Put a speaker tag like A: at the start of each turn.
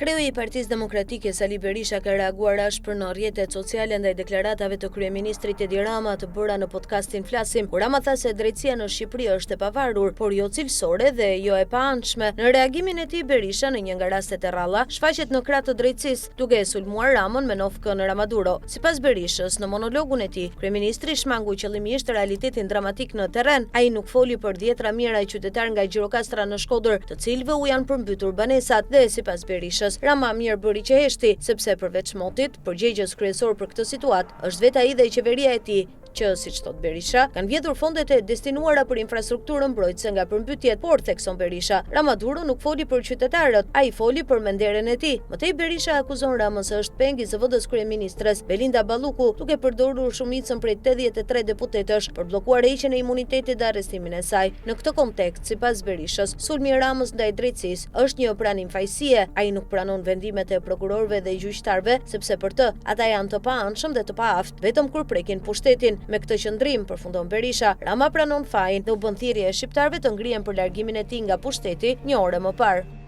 A: Kreu i Partisë Demokratike Sali Berisha ka reaguar ashpër në rrjetet sociale ndaj deklaratave të kryeministrit Edi Rama të bëra në podcastin Flasim, ku Rama tha se drejtësia në Shqipëri është e pavarur, por jo cilësore dhe jo e paanshme. Në reagimin e tij Berisha në një nga rastet e rralla shfaqet në krah të drejtësisë, duke e sulmuar Ramën me nofkën Ramaduro. Sipas Berishës, në monologun e tij, kryeministri shmangu qëllimisht realitetin dramatik në terren. Ai nuk foli për 10 mijëra qytetar nga Gjirokastra në Shkodër, të cilëve u janë përmbytur banesat dhe sipas Berishës, Rama mirë bëri që heshti, sepse përveç motit, përgjegjës kryesor për këtë situatë është vetë ai dhe qeveria e tij që, siç thot Berisha, kanë vjedhur fondet e destinuara për infrastrukturën mbrojtëse nga përmbytjet, por thekson Berisha, Ramaduro nuk foli për qytetarët, ai foli për menderën e tij. Mëtej Berisha akuzon Ramën se është peng i zëvendës kryeministres Belinda Balluku, duke përdorur shumicën prej 83 deputetësh për bllokuar heqjen e imunitetit dhe arrestimin e saj. Në këtë kontekst, sipas Berishës, sulmi i Ramës ndaj drejtësisë është një pranimfajësie. Ai nuk pranon vendimet e prokurorëve dhe gjyqtarëve, sepse për të ata janë të paanshëm dhe të paaft, vetëm kur prekin pushtetin. Me këtë qëndrim, përfundon Berisha, Rama pranon fajin dhe u bën thirrje shqiptarëve të ngrihen për largimin e tij nga pushteti një orë më parë.